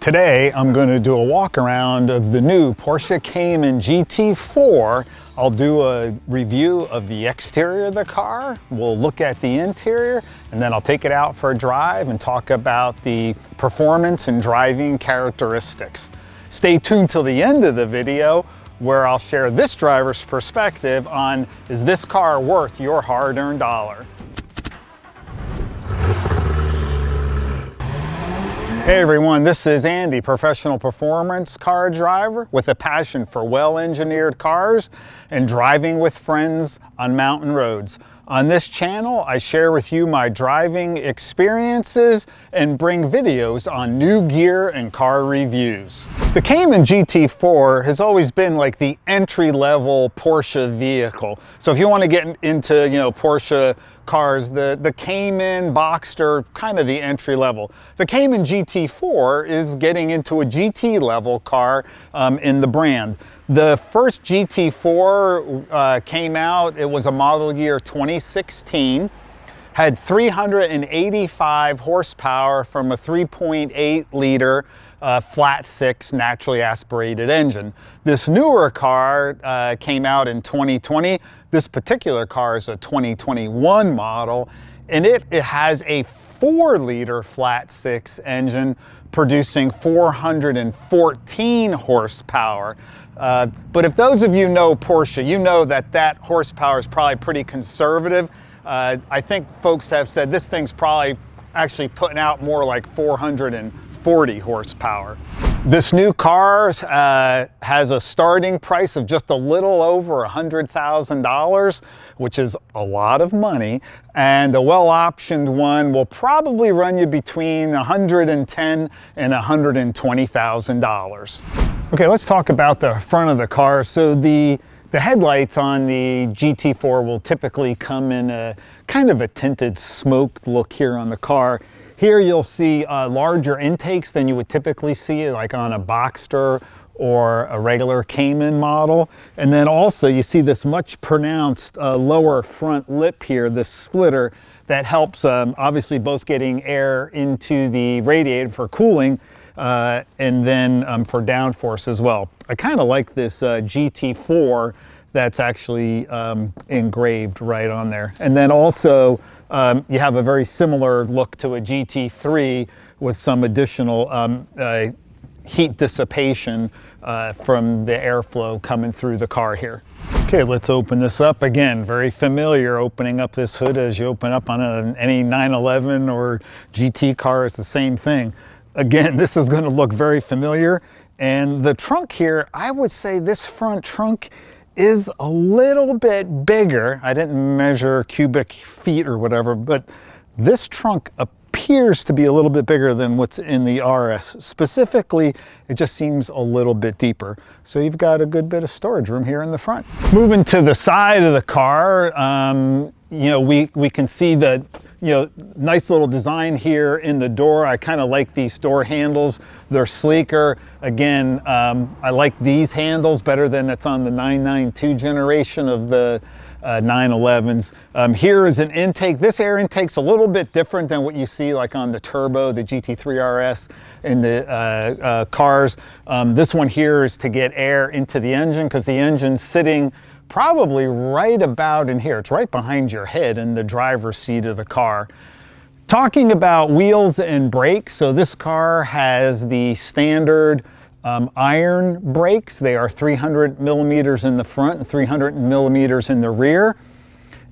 Today, I'm going to do a walk around of the new Porsche Cayman GT4. I'll do a review of the exterior of the car. We'll look at the interior, and then I'll take it out for a drive and talk about the performance and driving characteristics. Stay tuned till the end of the video, where I'll share this driver's perspective on, is this car worth your hard-earned dollar? Hey everyone, this is Andy, professional performance car driver with a passion for well-engineered cars and driving with friends on mountain roads. On this channel, I share with you my driving experiences and bring videos on new gear and car reviews. The Cayman GT4 has always been like the entry-level Porsche vehicle. So if you want to get into, Porsche cars, the Cayman, Boxster, kind of the entry level. The Cayman GT4 is getting into a GT level car in the brand. The first GT4 came out, it was a model year 2016, had 385 horsepower from a 3.8 liter flat six naturally aspirated engine. This newer car came out in 2020. This particular car is a 2021 model, and it has a 4-liter flat six engine producing 414 horsepower. But if those of you know Porsche, you know that horsepower is probably pretty conservative. I think folks have said this thing's probably actually putting out more like 440 horsepower. This new car has a starting price of just a little over $100,000, which is a lot of money, and a well-optioned one will probably run you between $110,000 and $120,000. Okay, let's talk about the front of the car. So the headlights on the GT4 will typically come in a kind of a tinted smoke look here on the car. Here you'll see larger intakes than you would typically see like on a Boxster or a regular Cayman model. And then also you see this much pronounced lower front lip here, this splitter that helps obviously both getting air into the radiator for cooling and then for downforce as well. I kind of like this GT4 that's actually engraved right on there. And then also you have a very similar look to a GT3 with some additional heat dissipation from the airflow coming through the car here. Okay, let's open this up. Again, very familiar opening up this hood as you open up on any 911 or GT car. It's the same thing. Again, this is going to look very familiar. And the trunk here, I would say this front trunk is a little bit bigger. I didn't measure cubic feet or whatever, but this trunk appears to be a little bit bigger than what's in the RS. Specifically, it just seems a little bit deeper. So you've got a good bit of storage room here in the front. Moving to the side of the car, we can see the nice little design here in the door. I kind of like these door handles. They're sleeker. Again, I like these handles better than it's on the 992 generation of the 911s. Here is an intake. This air intake's a little bit different than what you see like on the Turbo, the GT3 RS in the cars. This one here is to get air into the engine because the engine's sitting probably right about in here. It's right behind your head in the driver's seat of the car. Talking about wheels and brakes, so this car has the standard iron brakes. They are 300 millimeters in the front and 300 millimeters in the rear.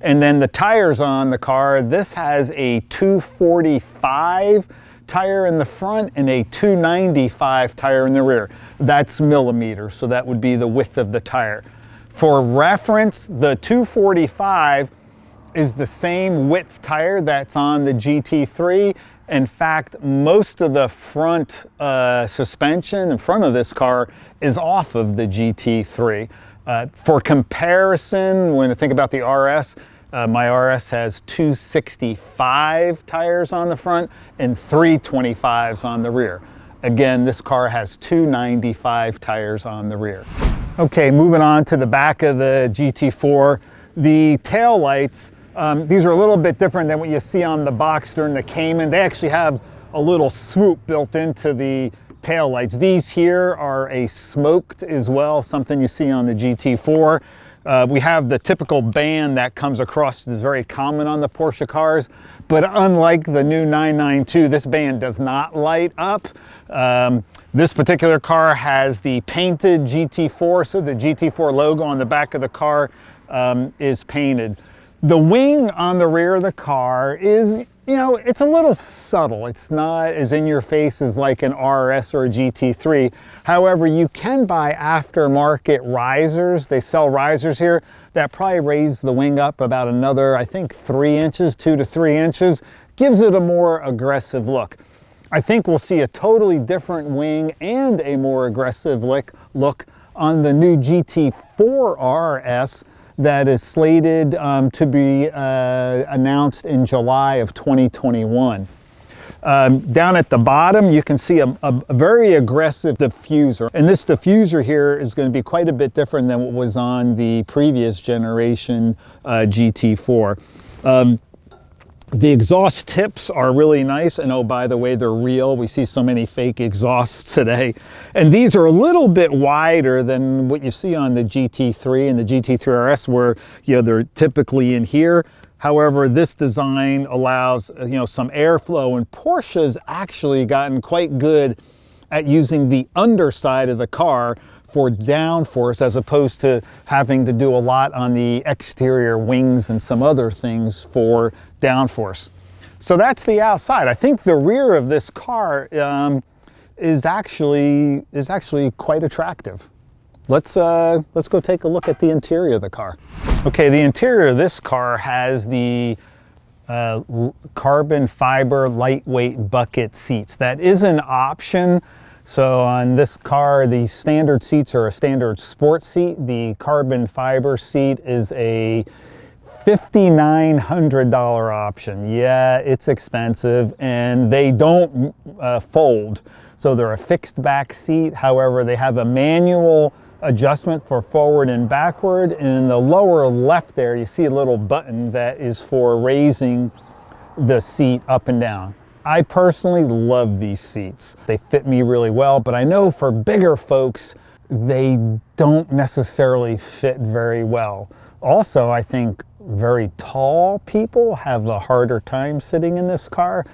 And then the tires on the car, this has a 245 tire in the front and a 295 tire in the rear. That's millimeters, so that would be the width of the tire. For reference, the 245 is the same width tire that's on the GT3. In fact, most of the front suspension in front of this car is off of the GT3. For comparison, when I think about the RS, my RS has 265 tires on the front and 325s on the rear. Again, this car has 295 tires on the rear. Okay, moving on to the back of the GT4. The tail lights, these are a little bit different than what you see on the Boxster and the Cayman. They actually have a little swoop built into the tail lights. These here are a smoked as well, something you see on the GT4. We have the typical band that comes across, is very common on the Porsche cars, but unlike the new 992, this band does not light up. This particular car has the painted GT4, so the GT4 logo on the back of the car is painted. The wing on the rear of the car is, you know, it's a little subtle. It's not as in your face as like an RS or a GT3. However, you can buy aftermarket risers. They sell risers here that probably raise the wing up about another, I think, 3 inches, 2 to 3 inches. Gives it a more aggressive look. I think we'll see a totally different wing and a more aggressive look on the new GT4 RS that is slated to be announced in July of 2021. Down at the bottom, you can see a very aggressive diffuser. And this diffuser here is going to be quite a bit different than what was on the previous generation GT4. The exhaust tips are really nice, and oh, by the way, they're real. We see so many fake exhausts today. And these are a little bit wider than what you see on the GT3 and the GT3 RS, where, you know, they're typically in here. However, this design allows, you know, some airflow, and Porsche's actually gotten quite good at using the underside of the car for downforce, as opposed to having to do a lot on the exterior wings and some other things for downforce. So that's the outside. I think the rear of this car is actually quite attractive. Let's go take a look at the interior of the car. Okay, the interior of this car has the carbon fiber lightweight bucket seats. That is an option. So on this car, the standard seats are a standard sport seat. The carbon fiber seat is a $5,900 option. Yeah, it's expensive, and they don't fold. So they're a fixed back seat. However, they have a manual adjustment for forward and backward. And in the lower left there, you see a little button that is for raising the seat up and down. I personally love these seats. They fit me really well, but I know for bigger folks, they don't necessarily fit very well. Also, I think very tall people have a harder time sitting in this car,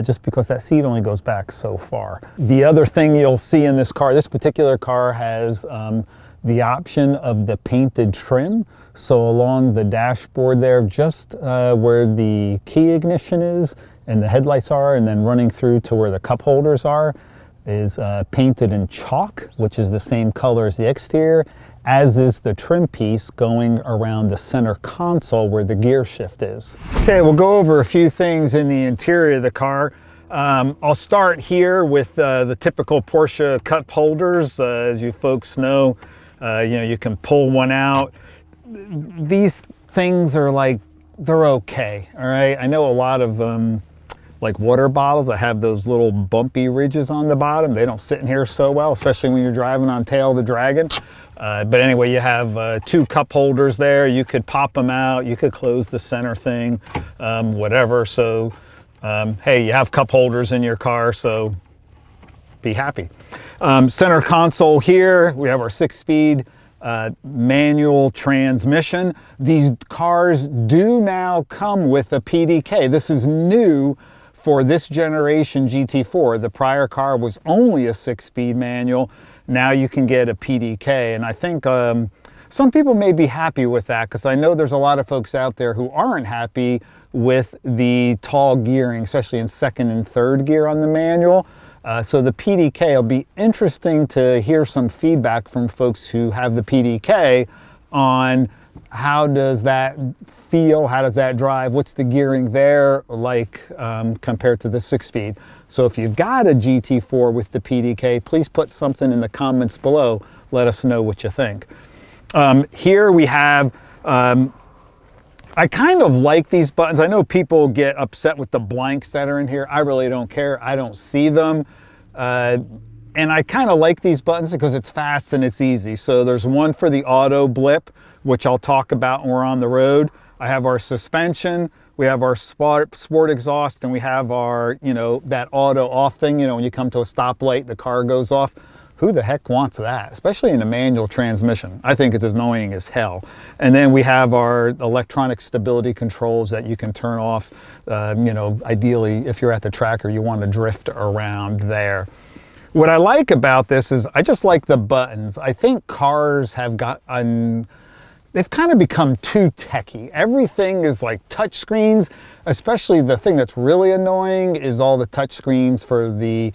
just because that seat only goes back so far. The other thing you'll see in this car, this particular car has the option of the painted trim. So along the dashboard there, just where the key ignition is and the headlights are, and then running through to where the cup holders are, is painted in chalk, which is the same color as the exterior, as is the trim piece going around the center console where the gear shift is. Okay, we'll go over a few things in the interior of the car. I'll start here with the typical Porsche cup holders. As you folks know, you can pull one out. These things are like, they're okay, all right? I know a lot of like water bottles that have those little bumpy ridges on the bottom. They don't sit in here so well, especially when you're driving on Tail of the Dragon. But anyway, you have 2 cup holders there. You could pop them out. You could close the center thing, whatever. So, hey, you have cup holders in your car, so be happy. Center console here, we have our 6-speed manual transmission. These cars do now come with a PDK. This is new for this generation GT4. The prior car was only a 6-speed manual. Now you can get a PDK, and I think some people may be happy with that, because I know there's a lot of folks out there who aren't happy with the tall gearing, especially in 2nd and 3rd gear on the manual. So the PDK, will be interesting to hear some feedback from folks who have the PDK on how does that feel, how does that drive, what's the gearing there like compared to the 6-speed. So if you've got a GT4 with the PDK, please put something in the comments below. Let us know what you think. Here we have, I kind of like these buttons. I know people get upset with the blanks that are in here. I really don't care. I don't see them. And I kind of like these buttons because it's fast and it's easy. So there's one for the auto blip, which I'll talk about when we're on the road. I have our suspension, we have our sport exhaust, and we have our, you know, that auto off thing. You know, when you come to a stoplight, the car goes off. Who the heck wants that? Especially in a manual transmission. I think it's as annoying as hell. And then we have our electronic stability controls that you can turn off. You know, ideally, if you're at the track or you want to drift around there. What I like about this is I just like the buttons. I think cars have they've kind of become too techy. Everything is like touch screens, especially the thing that's really annoying is all the touch screens for the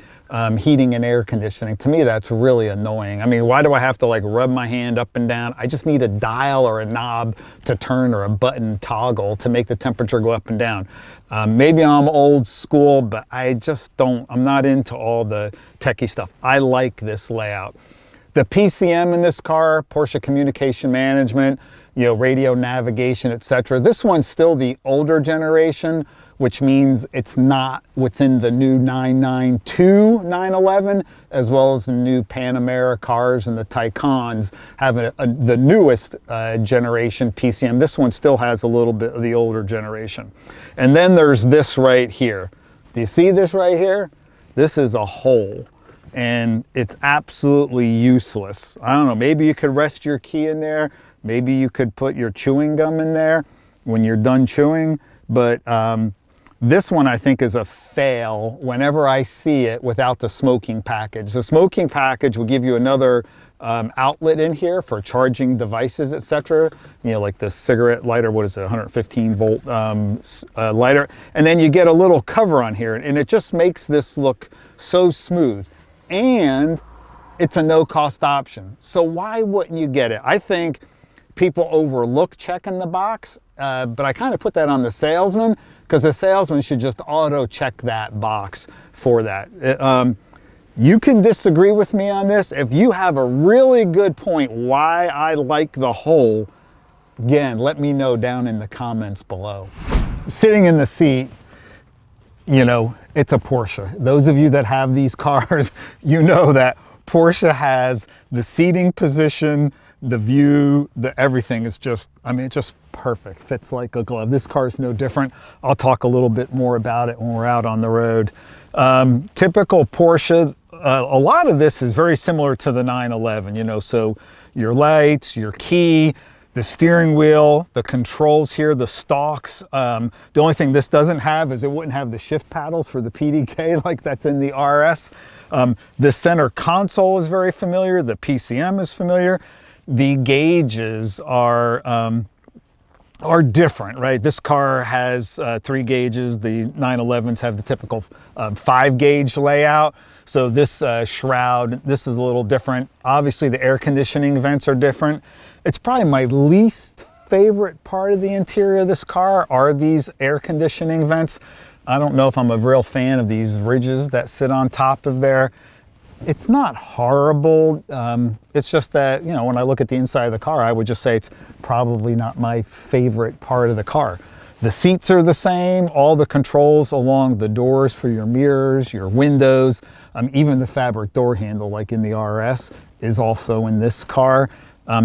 heating and air conditioning. To me, that's really annoying. I mean, why do I have to like rub my hand up and down? I just need a dial or a knob to turn or a button toggle to make the temperature go up and down. Maybe I'm old school, but I'm not into all the techie stuff. I like this layout. The PCM in this car, Porsche Communication Management, you know, radio navigation, etc. This one's still the older generation, which means it's not what's in the new 992 911, as well as the new Panamera cars and the Taycans have the newest generation PCM. This one still has a little bit of the older generation. And then there's this right here. Do you see this right here? This is a hole. And it's absolutely useless. I don't know, maybe you could rest your key in there. Maybe you could put your chewing gum in there when you're done chewing. But this one I think is a fail whenever I see it without the smoking package. The smoking package will give you another outlet in here for charging devices, etc. You know, like the cigarette lighter, what is it, 115 volt lighter. And then you get a little cover on here, and it just makes this look so smooth. And it's a no-cost option. So why wouldn't you get it? I think people overlook checking the box, but I kind of put that on the salesman, because the salesman should just auto-check that box for that. You can disagree with me on this. If you have a really good point why I like the hole, again, let me know down in the comments below. Sitting in the seat, you know, it's a Porsche. Those of you that have these cars, you know that Porsche has the seating position, the view, the everything is just, I mean, it's just perfect. Fits like a glove. This car is no different. I'll talk a little bit more about it when we're out on the road. Typical Porsche, a lot of this is very similar to the 911, you know, so your lights, your key, the steering wheel, the controls here, the stalks. The only thing this doesn't have is it wouldn't have the shift paddles for the PDK like that's in the RS. The center console is very familiar. The PCM is familiar. The gauges are different, right? This car has 3 gauges. The 911s have the typical 5 gauge layout. So this shroud, this is a little different. Obviously the air conditioning vents are different. It's probably my least favorite part of the interior of this car are these air conditioning vents. I don't know if I'm a real fan of these ridges that sit on top of there. It's not horrible. It's just that, you know, when I look at the inside of the car, I would just say it's probably not my favorite part of the car. The seats are the same, all the controls along the doors for your mirrors, your windows, even the fabric door handle like in the RS is also in this car.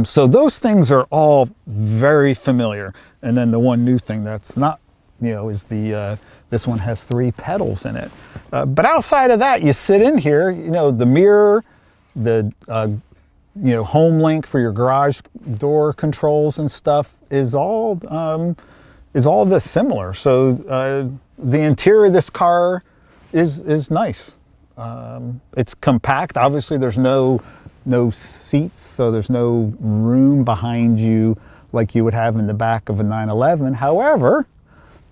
So those things are all very familiar. And then the one new thing that's not, you know, is the, this one has 3 pedals in it. But outside of that, you sit in here, you know, the mirror, the, you know, home link for your garage door controls and stuff is all this similar. So the interior of this car is nice. It's compact. Obviously there's no seats, so there's no room behind you like you would have in the back of a 911. However,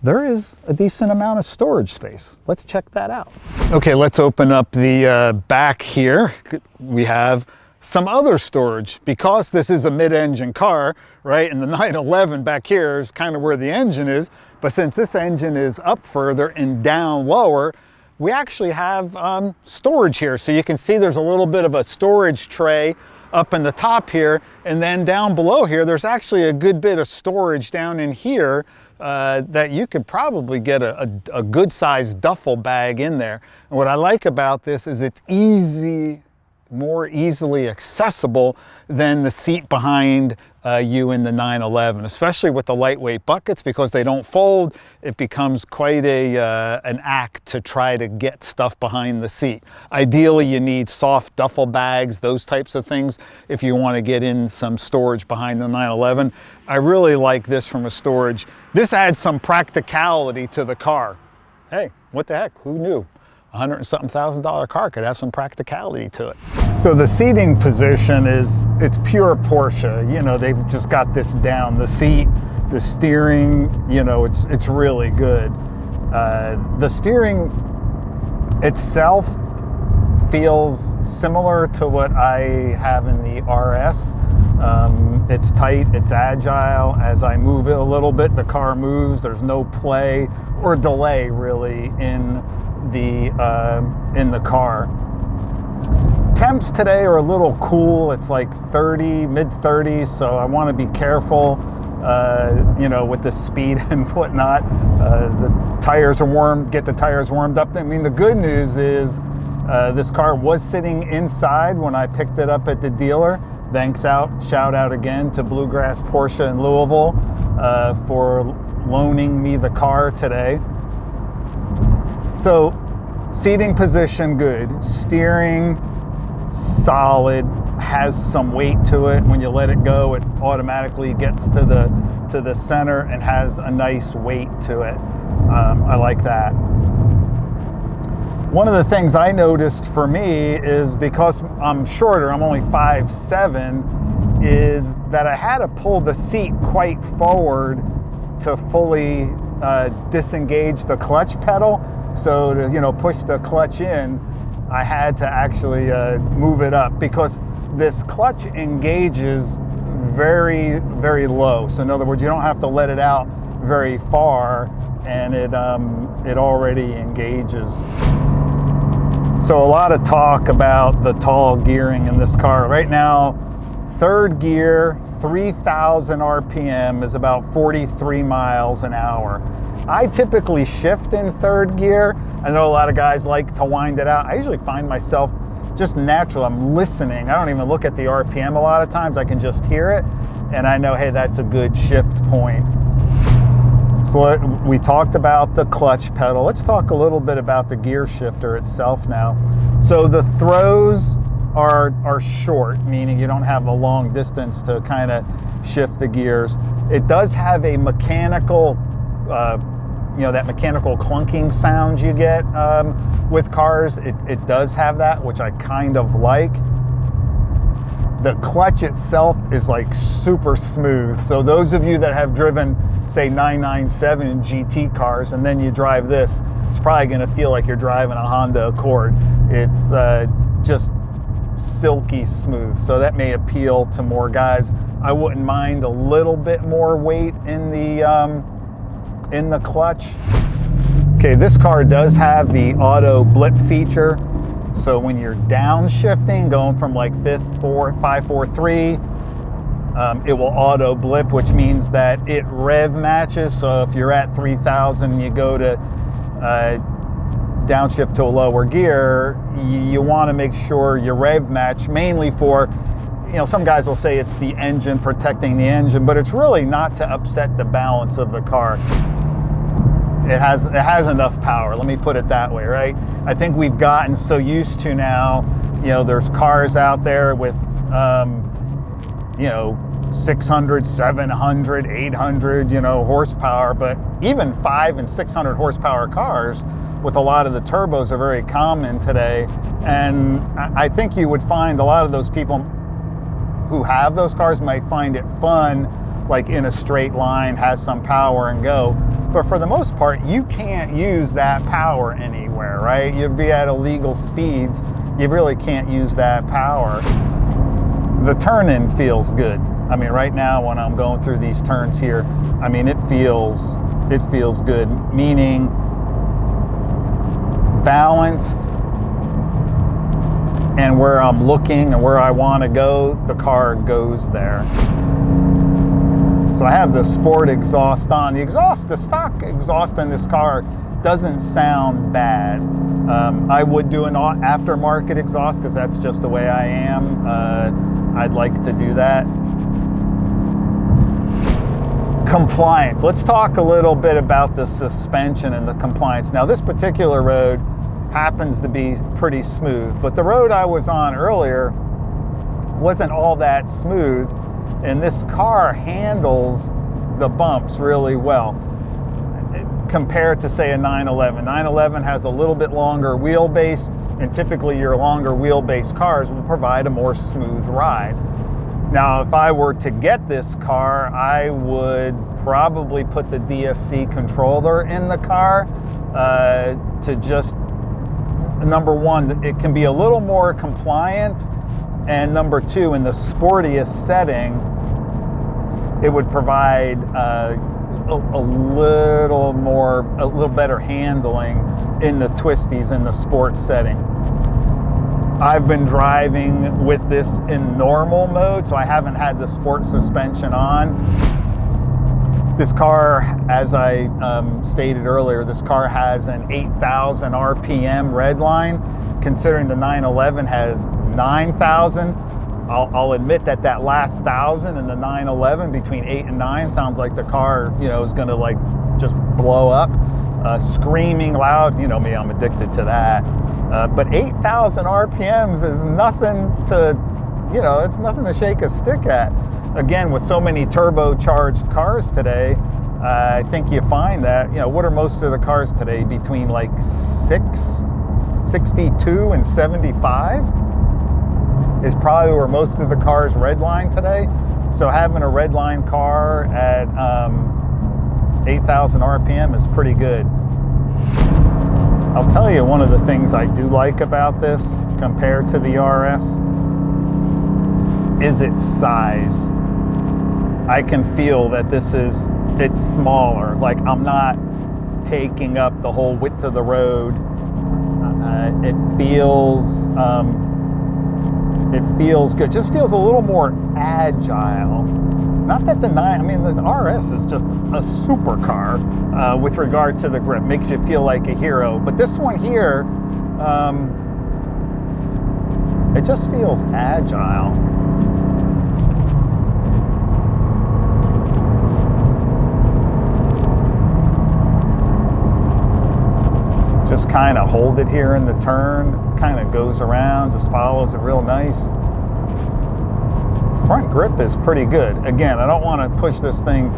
there is a decent amount of storage space. Let's check that out. Okay, let's open up the back here. We have some other storage because this is a mid-engine car, right? And the 911 back here is kind of where the engine is. But since this engine is up further and down lower, we actually have storage here. So you can see there's a little bit of a storage tray up in the top here. And then down below here, there's actually a good bit of storage down in here that you could probably get a good sized duffel bag in there. And what I like about this is it's more easily accessible than the seat behind you in the 911, especially with the lightweight buckets, because they don't fold. It becomes quite an act to try to get stuff behind the seat. Ideally, you need soft duffel bags, those types of things, if you want to get in some storage behind the 911. I really like this from a storage. This adds some practicality to the car. Hey, what the heck, who knew? $100 and something thousand car could have some practicality to it. So the seating position it's pure Porsche. You know, they've just got this down. The seat, the steering, you know, it's really good. The steering itself feels similar to what I have in the RS. It's tight, it's agile. As I move it a little bit, the car moves. There's no play or delay really in the car. Temps today are a little cool. It's like 30, mid 30s, so I want to be careful, you know, with the speed and whatnot. The tires are warm, get the tires warmed up. I mean, the good news is this car was sitting inside when I picked it up at the dealer. Shout out again to Bluegrass Porsche in Louisville for loaning me the car today. So seating position good, steering solid, has some weight to it. When you let it go, it automatically gets to the center and has a nice weight to it. I like that. One of the things I noticed for me is, because I'm shorter, I'm only 5'7", is that I had to pull the seat quite forward to fully disengage the clutch pedal. So to, you know, push the clutch in, I had to actually move it up, because this clutch engages very, very low. So in other words, you don't have to let it out very far, and it already engages. So a lot of talk about the tall gearing in this car. Right now, third gear, 3,000 RPM is about 43 miles an hour. I typically shift in third gear. I know a lot of guys like to wind it out. I usually find myself just natural. I'm listening. I don't even look at the RPM a lot of times. I can just hear it, and I know, hey, that's a good shift point. So we talked about the clutch pedal. Let's talk a little bit about the gear shifter itself now. So the throws are short, meaning you don't have a long distance to kind of shift the gears. It does have a mechanical, you know, that mechanical clunking sound you get with cars. It does have that, which I kind of like. The clutch itself is like super smooth. So those of you that have driven, say, 997 GT cars, and then you drive this, it's probably gonna feel like you're driving a Honda Accord. It's just silky smooth. So that may appeal to more guys. I wouldn't mind a little bit more weight in the clutch. Okay, this car does have the auto blip feature. So when you're downshifting, going from like 543, it will auto blip, which means that it rev matches. So if you're at 3,000 and you go to downshift to a lower gear, you want to make sure you rev match, mainly for, you know, some guys will say it's the engine, protecting the engine, but it's really not to upset the balance of the car. It has enough power, let me put it that way, right? I think we've gotten so used to now, you know, there's cars out there with, you know, 600, 700, 800, you know, horsepower, but even 500 and 600 horsepower cars with a lot of the turbos are very common today. And I think you would find a lot of those people who have those cars might find it fun, like in a straight line, has some power and go. But for the most part, you can't use that power anywhere, right? You'd be at illegal speeds. You really can't use that power. The turn-in feels good. I mean, right now when I'm going through these turns here, I mean, it feels good, meaning balanced, and where I'm looking and where I want to go, the car goes there. So I have the sport exhaust on. The stock exhaust in this car doesn't sound bad. I would do an aftermarket exhaust because that's just the way I am. I'd like to do that. Compliance. Let's talk a little bit about the suspension and the compliance. Now, this particular road happens to be pretty smooth, but the road I was on earlier wasn't all that smooth, and this car handles the bumps really well compared to, say, a 911. 911 has a little bit longer wheelbase, and typically your longer wheelbase cars will provide a more smooth ride. Now, if I were to get this car, I would probably put the DSC controller in the car to just, number one, it can be a little more compliant, and number two, in the sportiest setting, it would provide a little better handling in the twisties in the sports setting. I've been driving with this in normal mode, so I haven't had the sport suspension on. This car, as I stated earlier, this car has an 8,000 RPM red line, considering the 911 has 9,000. I'll admit that that last 1,000 in the 911 between 8 and 9 sounds like the car, you know, is going to like just blow up, screaming loud. You know me, I'm addicted to that. But 8,000 RPMs is nothing to, you know, it's nothing to shake a stick at. Again, with so many turbocharged cars today, I think you find that, you know, what are most of the cars today? Between like 62 and 75 is probably where most of the cars redline today. So having a redline car at 8,000 RPM is pretty good. I'll tell you one of the things I do like about this compared to the RS is its size. I can feel that it's smaller. Like, I'm not taking up the whole width of the road. It feels good. Just feels a little more agile. Not that the RS is just a supercar with regard to the grip. Makes you feel like a hero. But this one here, it just feels agile. Just kind of hold it here in the turn, kind of goes around, just follows it real nice. Front grip is pretty good. Again, I don't want to push this thing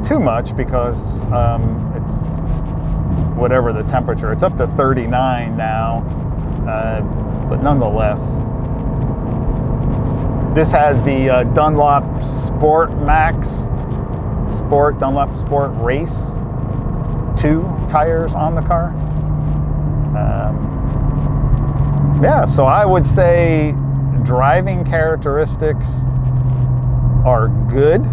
too much because it's whatever the temperature. It's up to 39 now, but nonetheless. This has the Dunlop Sport Max Sport, Dunlop Sport Race 2 tires on the car. Yeah, so I would say driving characteristics are good.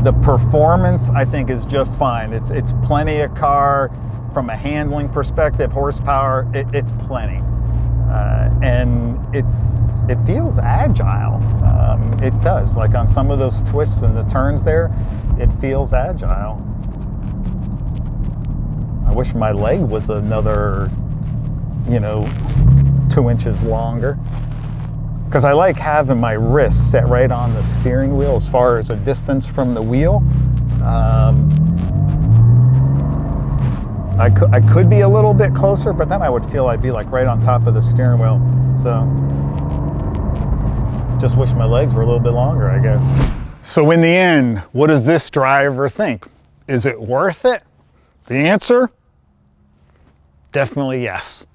The performance, I think, is just fine. It's plenty of car from a handling perspective, horsepower. It's plenty, and it feels agile. It does, like on some of those twists and the turns there, it feels agile. I wish my leg was another, 2 inches longer, because I like having my wrist set right on the steering wheel as far as a distance from the wheel. I could be a little bit closer, but then I would feel I'd be like right on top of the steering wheel. So just wish my legs were a little bit longer, I guess. So in the end, what does this driver think? Is it worth it? The answer? Definitely yes.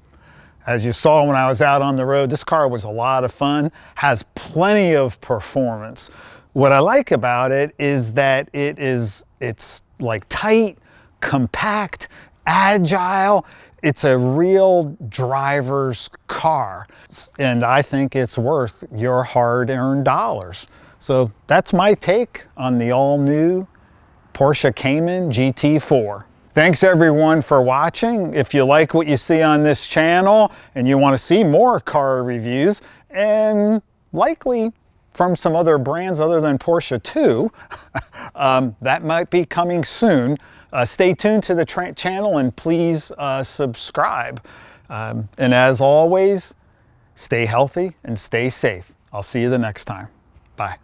As you saw when I was out on the road, this car was a lot of fun, has plenty of performance. What I like about it is that it's like tight, compact, agile. It's a real driver's car. And I think it's worth your hard-earned dollars. So that's my take on the all-new Porsche Cayman GT4. Thanks everyone for watching. If you like what you see on this channel and you want to see more car reviews, and likely from some other brands other than Porsche too, that might be coming soon. Stay tuned to the channel and please subscribe. And as always, stay healthy and stay safe. I'll see you the next time. Bye.